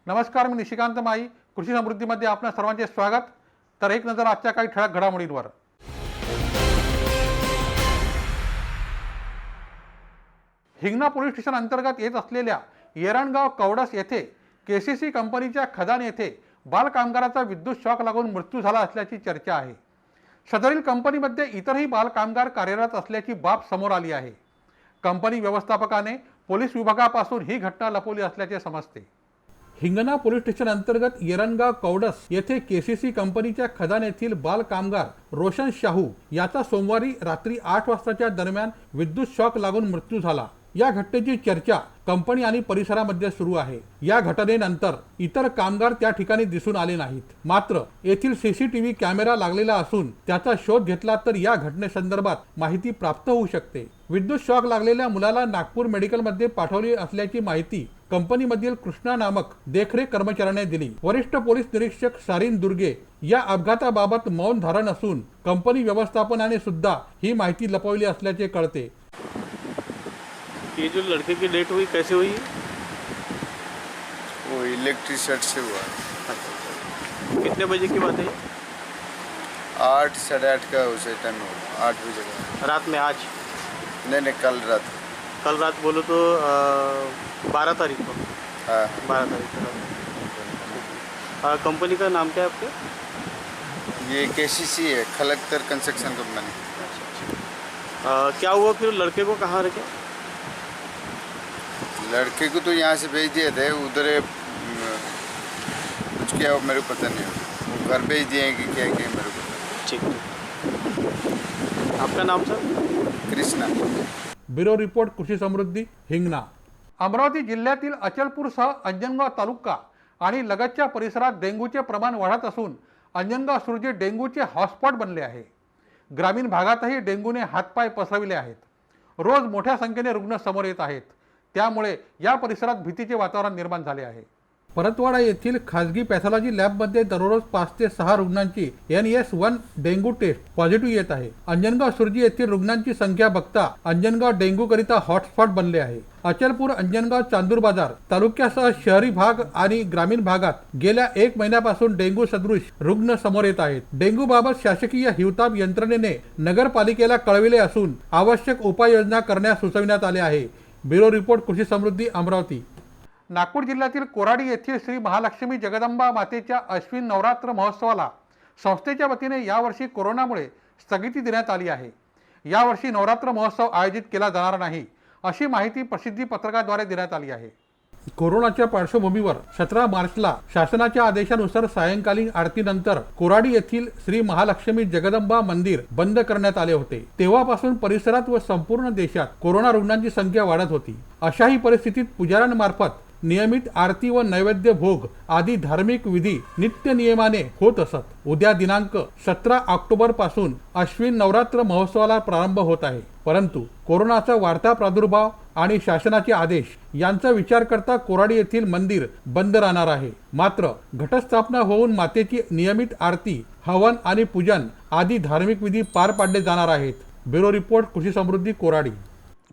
नमस्कार, मी निशिकांत माई. कृषी समृद्धीमध्ये आपल्या सर्वांचे स्वागत. तर एक नजर आजच्या काही ठळक घडामोडींवर. हिंगणा पोलीस स्टेशन अंतर्गत येत असलेल्या येरणगाव कवडस येथे केसीसी कंपनीच्या खदान येथे बाल कामगाराचा विद्युत शॉक लागून मृत्यू झाला असल्याची चर्चा आहे. सदरील कंपनीमध्ये इतरही बाल कामगार कार्यरत असल्याची बाब समोर आली आहे. कंपनी व्यवस्थापकाने पोलीस विभागापासून ही घटना लपवली असल्याचे समजते. हिंगणा पोलीस स्टेशन अंतर्गत येरणगाव कवडस येथे केसीसी कंपनीच्या खदान येथील बाल कामगार रोशन शाहू याचा सोमवारी रात्री 8 वाजताच्या दरम्यान विद्युत शॉक लागून मृत्यू झाला. या घटनेची चर्चा कंपनी आणि परिसरामध्ये सुरू आहे. या घटनेनंतर इतर कामगार त्या ठिकाणी दिसून आले नाहीत. मात्र येथील सीसीटीव्ही कॅमेरा लागलेला असून त्याचा शोध घेतला तर या घटनेसंदर्भात माहिती प्राप्त होऊ शकते. विद्युत शॉक लागलेल्या मुलाला नागपूर मेडिकलमध्ये पाठवले असल्याची माहिती कंपनीमधील कृष्णा नामक देखरेख कर्मचाऱ्याने दिली. वरिष्ठ पोलीस निरीक्षक सारिन दुर्गे या अपघाताबाबत मौन धारण असून कंपनी व्यवस्थापनाने सुद्धा ही माहिती लपवली असल्याचे कळते. ये जो लड़के की डेथ हुई कैसे हुई? वो इलेक्ट्रिक शॉर्ट से हुआ। कितने बजे की बात है? 8 साढ़े 8 का उसे टाइम हुआ, 8 बजे का। रात में आज? नहीं कल रात। कल रात बोलो तो 12 तारीख को। हाँ 12 तारीख को। कंपनी का नाम क्या है आपके? ये केसीसी है, खलकतर कंस्ट्रक्शन कंपनी। क्या हुआ फिर? लड़के को कहाँ रखे? लड़के को तो यहाँ से भेज दिए थे, उधर कुछ क्या हो मेरे को पता नहीं, वो घर भेज दिए कि क्या क्या मेरे को। ठीक। आपका नाम सर? कृष्णा. ब्युरो रिपोर्ट, कृषी समृद्धी, हिंगणा. अमरावती जिल्ह्यातील अचलपूरसह अंजनगाव तालुका आणि लगतच्या परिसरात डेंग्यूचे प्रमाण वाढत असून अंजनगाव सुरजी डेंग्यूचे हॉटस्पॉट बनले आहे. ग्रामीण भागातही डेंग्यूने हातपाय पसरविले आहेत. रोज मोठ्या संख्येने रुग्ण समोर येत आहेत. त्यामुळे या परिसरात भीतीचे वातावरण निर्माण झाले आहे. परतवाडा येथील खासगी पॅथॉलॉजी लॅबमध्ये दररोज 5 ते 6 रुग्णांची NS1 डेंग्यू टेस्ट पॉझिटिव्ह येत आहे. अंजनगाव सुरजी येथील रुग्णांची संख्या बघता अंजनगाव डेंग्यू करिता हॉटस्पॉट बनले आहे. अचलपूर, अंजनगाव, चांदूर बाजार तालुक्यासह शहरी भाग आणि ग्रामीण भागात गेल्या 1 महिन्यापासून डेंग्यू सदृश रुग्ण समोर येत आहेत. डेंग्यू बाबत शासकीय हिवताप यंत्रणेने नगरपालिकेला कळविले असून आवश्यक उपाययोजना करण्यास सुचविण्यात आले आहे. ब्युरो रिपोर्ट, कृषी समृद्धी, अमरावती. नागपूर जिल्ह्यातील कोराडी येथील श्री महालक्ष्मी जगदंबा मातेच्या अश्विन नवरात्र महोत्सवाला संस्थेच्या वतीने यावर्षी कोरोनामुळे स्थगिती देण्यात आली आहे. यावर्षी नवरात्र महोत्सव आयोजित केला जाणार नाही, अशी माहिती प्रसिद्धी पत्रकाद्वारे देण्यात आली आहे. कोरोनाच्या पार्श्वभूमीवर 17 मार्चला शासनाच्या आदेशानुसार सायंकालीन आरतीनंतर कोराडी येथील श्री महालक्ष्मी जगदंबा मंदिर बंद करण्यात आले होते. तेव्हापासून परिसरात व संपूर्ण देशात कोरोना रुग्णांची संख्या वाढत होती. अशाही परिस्थितीत पुजाऱ्यांमार्फत नियमित आरती व नैवेद्य भोग आदी धार्मिक विधी नित्य नियमाने होत असत. उद्या दिनांक 17 ऑक्टोबर पासून अश्विन नवरात्र महोत्सवाला प्रारंभ होत आहे. परंतु कोरोनाचा वाढता प्रादुर्भाव आणि शासनाचे आदेश यांचा विचार करता कोराडी येथील मंदिर बंद राहणार आहे. मात्र घटस्थापना होऊन मातेची नियमित आरती, हवन आणि पूजन आदी धार्मिक विधी पार पाडले जाणार आहेत. ब्युरो रिपोर्ट, कृषी समृद्धी, कोराडी.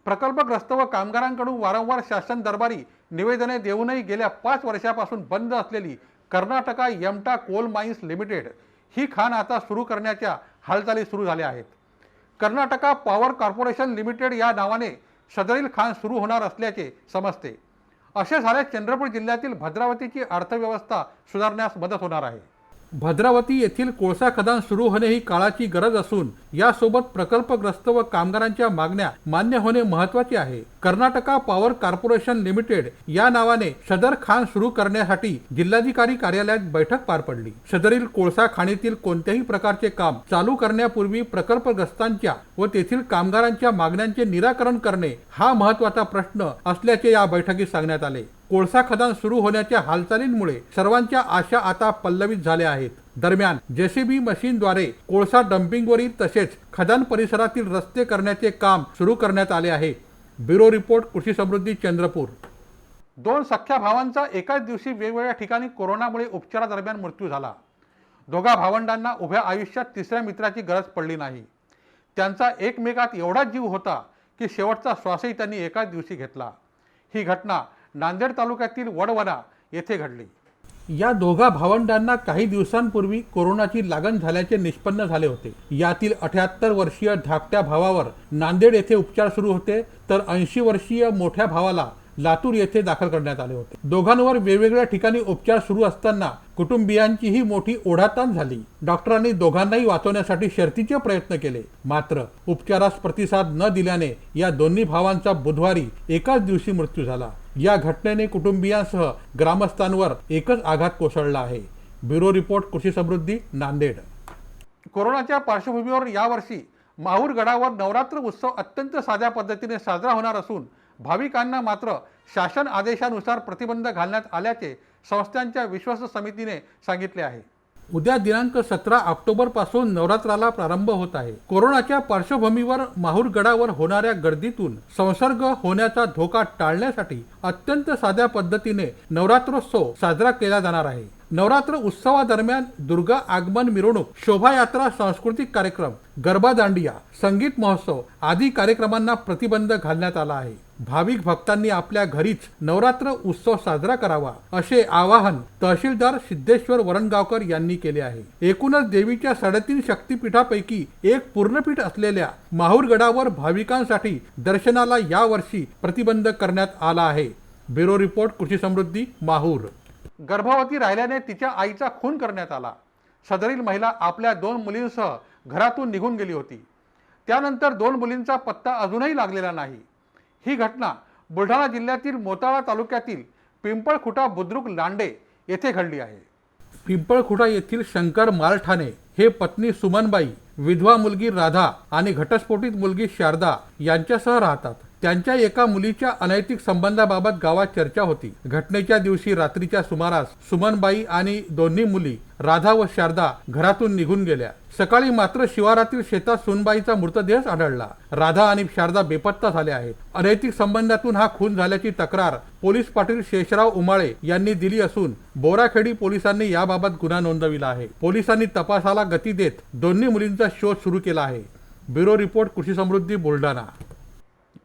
प्रकल्पग्रस्त व कामगारांकडून वारंवार शासन दरबारी निवेदने देऊनही गेल्या 5 वर्षापासून बंद असलेली कर्नाटका यमटा कोल माइन्स लिमिटेड ही खाण आता सुरू करण्याच्या हालचाली सुरू झाल्या आहेत. कर्नाटका पॉवर कॉर्पोरेशन लिमिटेड या नावाने सदरील खाण सुरू होणार असल्याचे समजते. असे झाल्यास चंद्रपूर जिल्ह्यातील भद्रावतीची अर्थव्यवस्था सुधारण्यास मदत होणार आहे. भद्रावती येथील कोळसा खदान सुरू होणे ही काळाची गरज असून यासोबत प्रकल्पग्रस्त व कामगारांच्या मागण्या मान्य होणे महत्त्वाचे आहे. कर्नाटका पॉवर कॉर्पोरेशन लिमिटेड या नावाने सदर खाण सुरू करण्यासाठी जिल्हाधिकारी कार्यालयात बैठक पार पडली. सदरील कोळसा खाणीतील कोणत्याही प्रकारचे काम चालू करण्यापूर्वी प्रकल्पग्रस्तांच्या व तेथील कामगारांच्या मागण्यांचे निराकरण करणे हा महत्त्वाचा प्रश्न असल्याचे या बैठकीत सांगण्यात आले. कोळसा खदान सुरू होण्याच्या हालचालींमुळे सर्वांच्या आशा आता पल्लवित झाल्या आहेत. दरम्यान JCB मशीनद्वारे कोळसा डम्पिंगवरील तसेच खदान परिसरातील रस्ते करण्याचे काम सुरू करण्यात आले आहे. ब्युरो रिपोर्ट, कृषी समृद्धी, चंद्रपूर. 2 सख्ख्या भावांचा एकाच दिवशी वेगवेगळ्या ठिकाणी कोरोनामुळे उपचारादरम्यान मृत्यू झाला. दोघा भावंडांना उभ्या आयुष्यात तिसऱ्या मित्राची गरज पडली नाही. त्यांचा एकमेकात एवढा जीव होता की शेवटचा श्वासही त्यांनी एकाच दिवशी घेतला. ही घटना नांदेड तालुक्यातील वडवणा येथे घडली. या दोघा भावंडांना काही दिवसांपूर्वी कोरोनाची लागण झाल्याचे निष्पन्न झाले होते। यातील 78 वर्षीय धाकट्या भावावर नांदेड येथे उपचार सुरू होते, तर 80 वर्षीय मोठ्या भावाला लातूर येथे दाखल करण्यात आले होते। दोघांवर वेगवेगळ्या ठिकाणी उपचार सुरू असताना कुटुंबियांचीही मोठी ओढाताण झाली। डॉक्टरांनी दोघांनाही वाचवण्यासाठी शर्थीचे प्रयत्न केले, मात्र उपचारास प्रतिसाद न दिल्याने या दोन्ही भावांचा बुधवारी एकाच दिवशी मृत्यू झाला। या घटनेने कुटुंबियांसह ग्रामस्थांवर एकच आघात कोसळला आहे। ब्युरो रिपोर्ट, कृषी समृद्धी, नांदेड। कोरोनाच्या पार्श्वभूमीवर यावर्षी माहूर गडावर नवरात्र उत्सव अत्यंत साध्या पद्धतीने साजरा होणार असून भाविकांना मात्र शासन आदेशानुसार प्रतिबंध घालण्यात आल्याचे संस्थांच्या विश्वास समितीने सांगितले आहे। उद्या दिनांक 17 ऑक्टोबर पासून नवरात्राला प्रारंभ होत आहे। कोरोनाच्या पार्श्वभूमीवर माहूर गडावर होणाऱ्या गर्दीतून संसर्ग होण्याचा धोका टाळण्यासाठी अत्यंत साध्या पद्धतीने नवरात्रोत्सव साजरा केला जाणार आहे। नवरात्र उत्सवादरम्यान दुर्गा आगमन मिरवणूक, शोभायात्रा, सांस्कृतिक कार्यक्रम, गरबा, दांडिया, संगीत महोत्सव आदी कार्यक्रमांना प्रतिबंध घालण्यात आला आहे। भाविक भक्तांनी आपल्या घरीच नवरात्र उत्सव साजरा करावा असे आवाहन तहसीलदार सिद्धेश्वर वरणगावकर यांनी केले आहे। एकूणच देवीच्या 3.5 शक्तिपीठापैकी एक पूर्णपीठ असलेल्या माहूर गडावर भाविकांसाठी दर्शनाला यावर्षी प्रतिबंध करण्यात आला आहे। ब्युरो रिपोर्ट, कृषी समृद्धी, माहूर। गर्भवती राहिल्याने तिच्या आईचा खून करण्यात आला। सदरील महिला आपल्या 2 मुलींसह घरातून निघून गेली होती। त्यानंतर 2 मुलींचा पत्ता अजूनही लागलेला नाही। ही घटना बुलढाणा जिल्ह्यातील मोताळा तालुक्यातील पिंपळखुटा बुद्रुक लांडे येथे घडली आहे। पिंपळखुटा येथील शंकर मालठाणे हे पत्नी सुमनबाई, विधवा मुलगी राधा आणि घटस्फोटित मुलगी शारदा यांच्यासह राहतात। त्यांच्या एका मुलीच्या अनैतिक संबंधाबाबत गावात चर्चा होती। घटनेच्या दिवशी रात्रीच्या सुमारास सुमनबाई आणि दोन्ही मुली राधा व शारदा घरातून निघून गेल्या। सकाळी मात्र शिवारातील शेतात सुनबाईचा मृतदेह आढळला। राधा आणि शारदा बेपत्ता झाल्या आहेत। अनैतिक संबंधातून हा खून झाल्याची तक्रार पोलीस पाटील शेषराव उमाळे यांनी दिली असून बोराखेडी पोलिसांनी याबाबत गुन्हा नोंदविला आहे। पोलिसांनी तपासाला गती देत दोन्ही मुलींचा शोध सुरू केला आहे। ब्युरो रिपोर्ट, कृषी समृद्धी, बुलढाणा।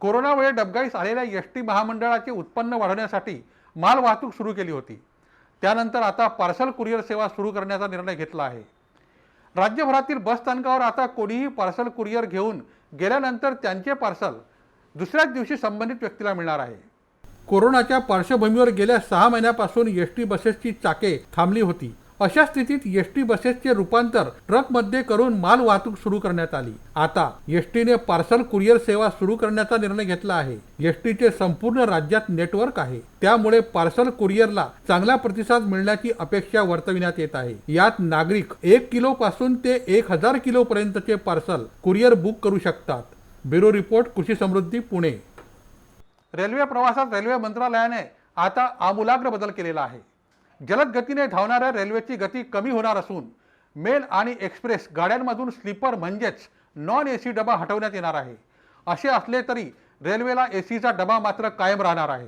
कोरोनामुळे डबघाईस आलेल्या एसटी महामंडळाचे उत्पन्न वाढवण्यासाठी माल वाहतूक सुरू केली होती। त्यानंतर आता पार्सल कुरिअर सेवा सुरू करण्याचा निर्णय घेतला आहे। राज्यभरातील बस स्थानकावर आता कोणीही पार्सल कुरिअर घेऊन गेल्यानंतर त्यांचे पार्सल दुसऱ्याच दिवशी संबंधित व्यक्तीला मिळणार आहे। कोरोनाच्या पार्श्वभूमीवर गेल्या 6 महिन्यापासून एसटी बसेसची चाके थांबली होती। अशा स्थितीत एसटी बसेसचे रूपांतर ट्रकमध्ये करून माल वाहतूक सुरू करण्यात आली। आता एसटीने पार्सल कुरिअर सेवा सुरू करण्याचा निर्णय घेतला आहे। एसटीचे संपूर्ण राज्यात नेटवर्क आहे, त्यामुळे पार्सल कुरिअरला चांगला प्रतिसाद मिळण्याची अपेक्षा वर्तविण्यात येत आहे। यात नागरिक 1 किलो पासून ते 1000 किलो पर्यंतचे पार्सल कुरिअर बुक करू शकतात। ब्युरो रिपोर्ट, कृषी समृद्धी, पुणे। रेल्वे प्रवासात रेल्वे मंत्रालयाने आता आमूलाग्र बदल केलेला आहे। जलद गतीने धावणाऱ्या रेल्वेची गती कमी होणार असून मेल आणि एक्सप्रेस गाड्यांमधून स्लीपर म्हणजेच नॉन एसी डबा हटवण्यात येणार आहे। असे असले तरी रेल्वेला एसीचा डबा मात्र कायम राहणार आहे।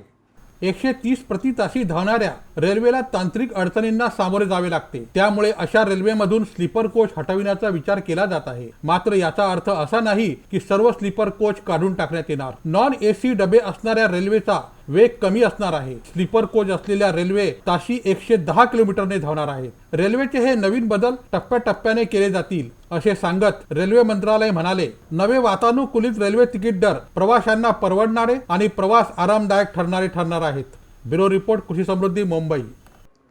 130 प्रति तासी धावणाऱ्या रेल्वेला तांत्रिक अडचणींना सामोरे जावे लागते, त्यामुळे अशा रेल्वेमधून स्लीपर कोच हटविण्याचा विचार केला जात आहे। मात्र याचा अर्थ असा नाही की सर्व स्लीपर कोच काढून टाकण्यात येणार। नॉन एसी डबे असणाऱ्या रेल्वेचा वेग कमी असणार आहे। स्लीपर कोच असलेल्या रेल्वे ताशी 110 किलोमीटरने धावणार आहेत। रेल्वेचे हे नवीन बदल टप्प्याटप्प्याने केले जातील असे सांगत रेल्वे मंत्रालय म्हणाले, नवे वातानुकूलित रेल्वे तिकीट दर प्रवाशांना परवडणारे आणि प्रवास आरामदायक ठरणार आहेत। ब्युरो रिपोर्ट, कृषी समृद्धी, मुंबई।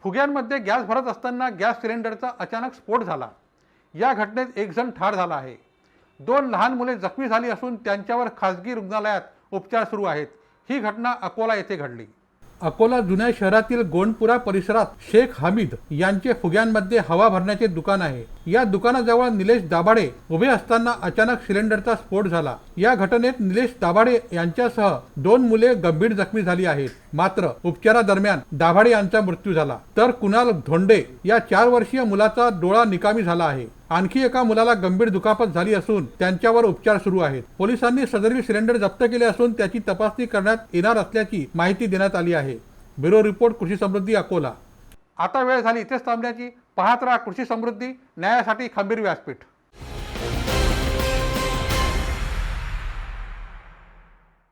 फुग्यांमध्ये गॅस भरत असताना गॅस सिलेंडरचा अचानक स्फोट झाला। या घटनेत 1 जण ठार झाला आहे। 2 लहान मुले जखमी झाली असून त्यांच्यावर खासगी रुग्णालयात उपचार सुरू आहेत। ही घटना अकोला येथे घडली। अकोला जुन्या शहरातील गोंडपुरा परिसरात शेख हमीद यांचे फुग्यांमध्ये हवा भरण्याचे दुकान आहे। या दुकानाजवळ निलेश दाभाडे उभे असताना अचानक सिलेंडरचा स्फोट झाला। या घटनेत निलेश दाभाडे यांच्यासह 2 मुले गंभीर जखमी झाली आहेत। मात्र उपचारादरम्यान दाभाडे यांचा मृत्यू झाला, तर कुणाल धोंडे या 4 वर्षीय मुलाचा डोळा निकामी झाला आहे। आणखी एका मुलाला गंभीर दुखापत झाली असून त्यांच्यावर उपचार सुरू आहेत। पोलिसांनी सदरील सिलेंडर जप्त केले असून त्याची तपासणी करण्यात येणार असल्याची माहिती देण्यात आली आहे। ब्युरो रिपोर्ट, कृषी समृद्धी, अकोला। आता वेळ झाली इथेच थांबण्याची। पाहत राहा कृषी समृद्धी, न्यायासाठी खंबीर व्यासपीठ।